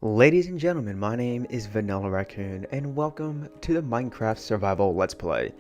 Ladies and gentlemen, my name is Vanillaraccoon, and welcome to the Minecraft Survival Let's Play.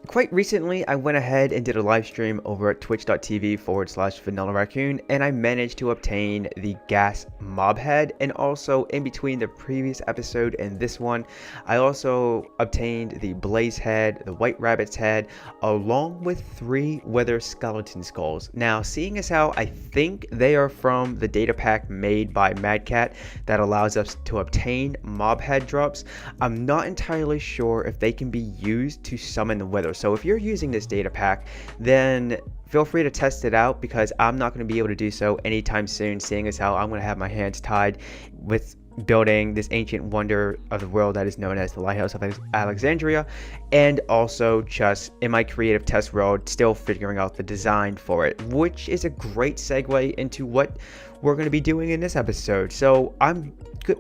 Quite recently, I went ahead and did a live stream over at twitch.tv/Vanillaraccoon, and I managed to obtain the gas mob head, and also in between the previous episode and this one, I also obtained the blaze head, the white rabbit's head, along with 3 wither skeleton skulls. Now, seeing as how I think they are from the data pack made by Madcat that allows us to obtain mob head drops, I'm not entirely sure if they can be used to summon the wither. So if you're using this data pack, then feel free to test it out, because I'm not going to be able to do so anytime soon, seeing as how I'm going to have my hands tied with building this ancient wonder of the world that is known as the Lighthouse of Alexandria, and also just in my creative test world still figuring out the design for it, which is a great segue into what we're going to be doing in this episode. So I'm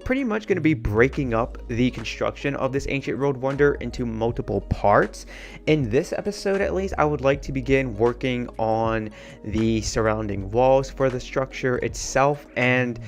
pretty much going to be breaking up the construction of this ancient world wonder into multiple parts. In this episode, at least, I would like to begin working on the surrounding walls for the structure itself, and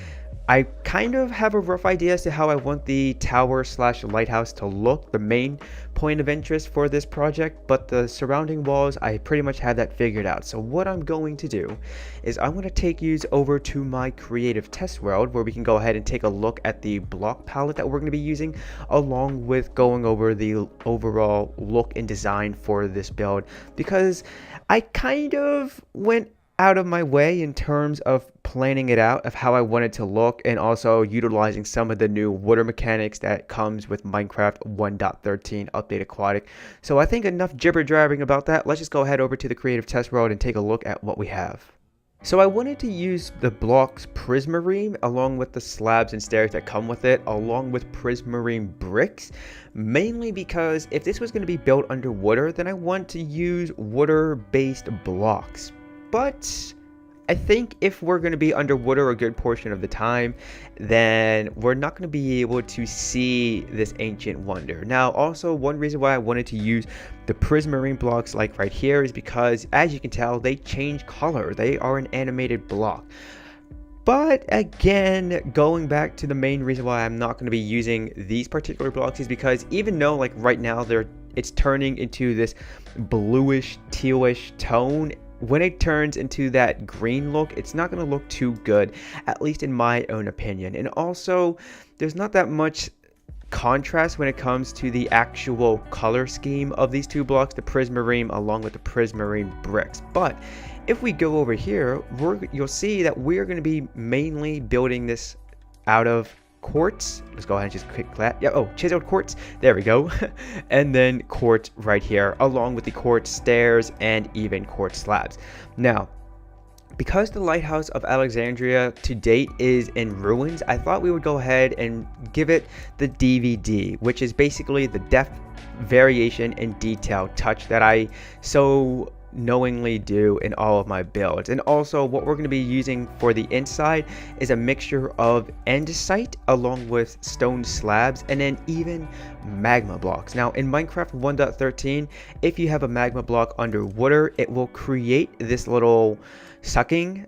I kind of have a rough idea as to how I want the tower slash lighthouse to look, the main point of interest for this project, but the surrounding walls, I pretty much have that figured out. So what I'm going to do is I'm going to take you over to my creative test world, where we can go ahead and take a look at the block palette that we're going to be using, along with going over the overall look and design for this build, because I kind of went out of my way in terms of planning it out of how I want it to look, and also utilizing some of the new water mechanics that comes with Minecraft 1.13 Update Aquatic. So I think enough jibber jabbering about that. Let's just go ahead over to the creative test world and take a look at what we have. So I wanted to use the blocks Prismarine along with the slabs and stairs that come with it, along with Prismarine bricks, mainly because if this was going to be built underwater, then I want to use water based blocks. But I think if we're going to be underwater a good portion of the time, then we're not going to be able to see this ancient wonder. Now, also, one reason why I wanted to use the Prismarine blocks like right here is because, as you can tell, they change color. They are an animated block. But again, going back to the main reason why I'm not going to be using these particular blocks is because even though, like right now, it's turning into this bluish, tealish tone, when it turns into that green look, it's not going to look too good, at least in my own opinion. And also, there's not that much contrast when it comes to the actual color scheme of these 2 blocks, the Prismarine along with the Prismarine bricks. But if we go over here, you'll see that we're going to be mainly building this out of quartz. Let's go ahead and just click that. Yeah, oh, chiseled quartz. There we go. And then quartz right here, along with the quartz stairs and even quartz slabs. Now, because the Lighthouse of Alexandria to date is in ruins, I thought we would go ahead and give it the DVD, which is basically the depth, variation, and detail touch that I so knowingly do in all of my builds. And also, what we're going to be using for the inside is a mixture of andesite along with stone slabs, and then even magma blocks. Now, in Minecraft 1.13, if you have a magma block underwater, it will create this little sucking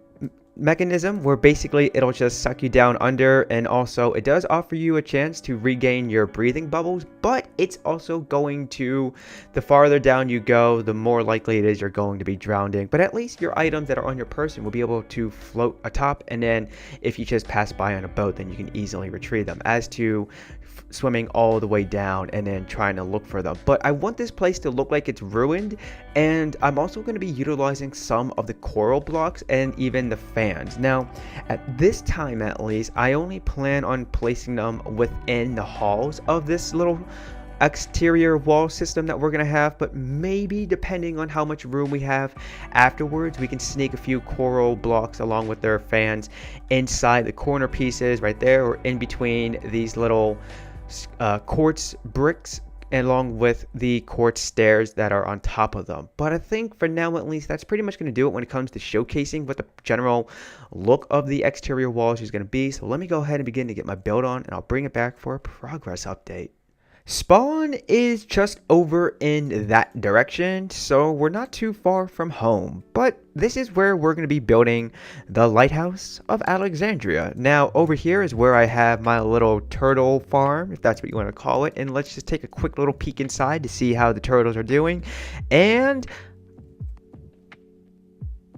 mechanism where basically it'll just suck you down under, and also it does offer you a chance to regain your breathing bubbles, but it's also going to, the farther down you go, the more likely it is you're going to be drowning. But at least your items that are on your person will be able to float atop, and then if you just pass by on a boat, then you can easily retrieve them, as to swimming all the way down and then trying to look for them. But I want this place to look like it's ruined, and I'm also going to be utilizing some of the coral blocks and even the fans. Now, at this time at least, I only plan on placing them within the halls of this little exterior wall system that we're going to have, but maybe depending on how much room we have afterwards, we can sneak a few coral blocks along with their fans inside the corner pieces right there, or in between these little quartz bricks, along with the quartz stairs that are on top of them. But I think for now at least, that's pretty much going to do it when it comes to showcasing what the general look of the exterior walls is going to be. So let me go ahead and begin to get my build on, and I'll bring it back for a progress update. Spawn is just over in that direction, so we're not too far from home. But this is where we're going to be building the Lighthouse of Alexandria. Now, over here is where I have my little turtle farm, if that's what you want to call it. And let's just take a quick little peek inside to see how the turtles are doing. And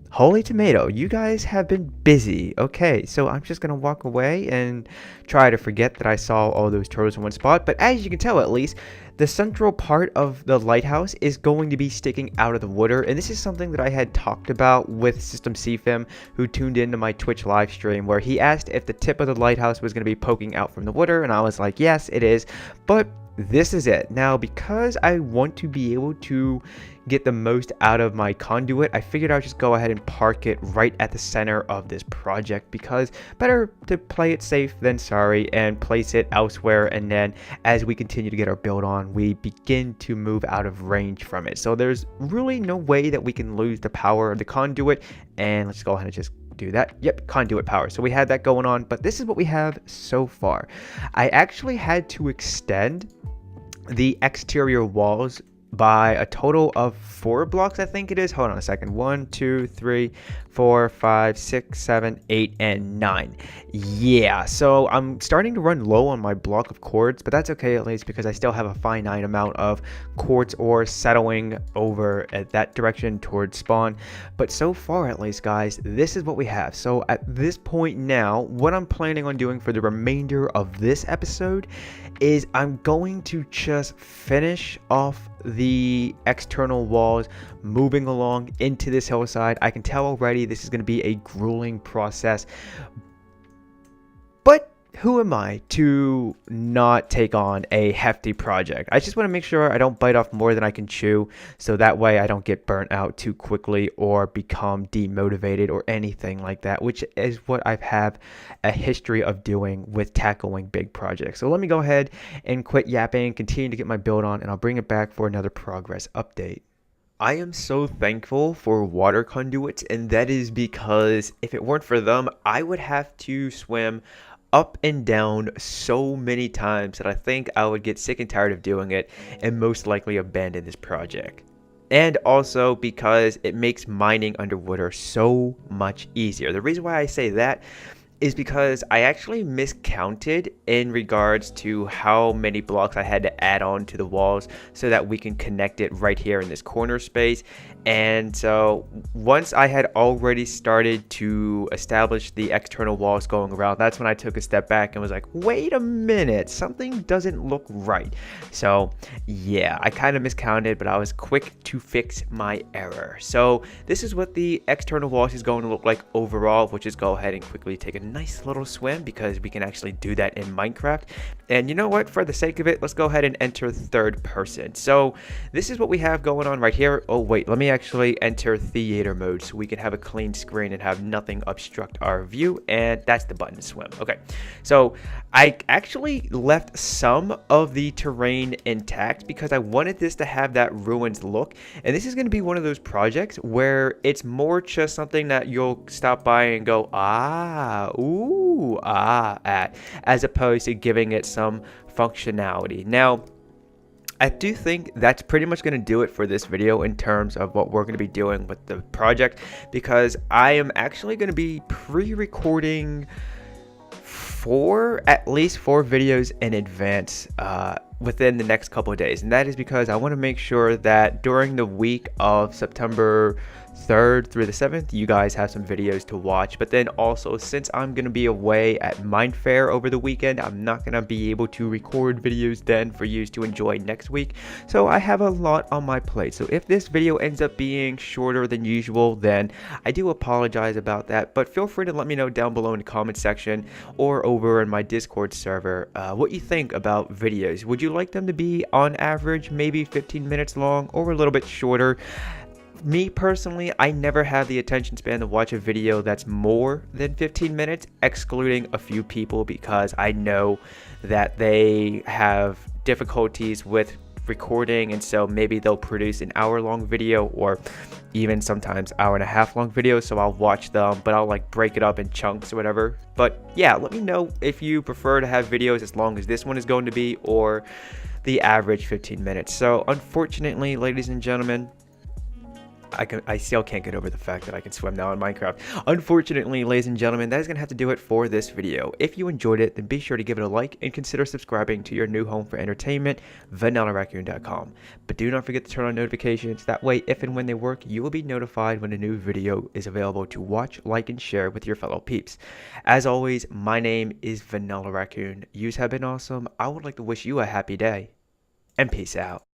holy tomato, you guys have been busy. Okay, so I'm just gonna walk away and try to forget that I saw all those turtles in one spot. But as you can tell, at least the central part of the lighthouse is going to be sticking out of the water, and this is something that I had talked about with System CFIM, who tuned into my Twitch live stream, where he asked if the tip of the lighthouse was going to be poking out from the water, and I was like, yes, it is. But this is it. Now, because I want to be able to get the most out of my conduit, I figured I'd just go ahead and park it right at the center of this project, because better to play it safe than sorry and place it elsewhere, and then as we continue to get our build on, we begin to move out of range from it. So there's really no way that we can lose the power of the conduit, and let's go ahead and just do that. Yep, conduit power. So we had that going on, but this is what we have so far. I actually had to extend the exterior walls by a total of 4 blocks, I think it is. Hold on a second. 1, 2, 3, 4, 5, 6, 7, 8, and 9. Yeah, so I'm starting to run low on my block of quartz, but that's okay, at least, because I still have a finite amount of quartz ore settling over at that direction towards spawn. But so far, at least, guys, this is what we have. So at this point now, what I'm planning on doing for the remainder of this episode is I'm going to just finish off the external walls, moving along into this hillside. I can tell already this is going to be a grueling process, but who am I to not take on a hefty project? I just want to make sure I don't bite off more than I can chew, so that way I don't get burnt out too quickly or become demotivated or anything like that, which is what I have a history of doing with tackling big projects. So let me go ahead and quit yapping, continue to get my build on, and I'll bring it back for another progress update. I am so thankful for water conduits, and that is because if it weren't for them, I would have to swim up and down so many times that I think I would get sick and tired of doing it and most likely abandon this project. And also because it makes mining underwater so much easier. The reason why I say that is because I actually miscounted in regards to how many blocks I had to add on to the walls so that we can connect it right here in this corner space. And so once I had already started to establish the external walls going around, that's when I took a step back and was like, wait a minute, something doesn't look right. So yeah, I kind of miscounted, but I was quick to fix my error. So this is what the external walls is going to look like overall. We'll just go ahead and quickly take a nice little swim, because we can actually do that in Minecraft. And you know what, for the sake of it, let's go ahead and enter third person. So this is what we have going on right here. Oh wait, let me actually enter theater mode so we can have a clean screen and have nothing obstruct our view, and that's the button to swim. Okay, so I actually left some of the terrain intact because I wanted this to have that ruins look, and this is going to be one of those projects where it's more just something that you'll stop by and go at, as opposed to giving it some functionality. Now, I do think that's pretty much going to do it for this video in terms of what we're going to be doing with the project, because I am actually going to be pre-recording at least four videos in advance within the next couple of days, and that is because I want to make sure that during the week of September 3rd through the 7th, you guys have some videos to watch. But then also, since I'm going to be away at Mindfair over the weekend, I'm not going to be able to record videos then for you to enjoy next week. So I have a lot on my plate. So if this video ends up being shorter than usual, then I do apologize about that. But feel free to let me know down below in the comment section or over in my Discord server what you think about videos. Would you like them to be on average maybe 15 minutes long or a little bit shorter? Me personally, I never have the attention span to watch a video that's more than 15 minutes, excluding a few people, because I know that they have difficulties with recording, and so maybe they'll produce an hour-long video, or even sometimes hour-and-a-half long videos, so I'll watch them, but I'll like break it up in chunks or whatever. But yeah, let me know if you prefer to have videos as long as this one is going to be, or the average 15 minutes. So unfortunately, ladies and gentlemen, I still can't get over the fact that I can swim now in Minecraft. Unfortunately, ladies and gentlemen, that is going to have to do it for this video. If you enjoyed it, then be sure to give it a like and consider subscribing to your new home for entertainment, Vanillaraccoon.com. But do not forget to turn on notifications. That way, if and when they work, you will be notified when a new video is available to watch, like, and share with your fellow peeps. As always, my name is Vanillaraccoon. Yous have been awesome. I would like to wish you a happy day, and peace out.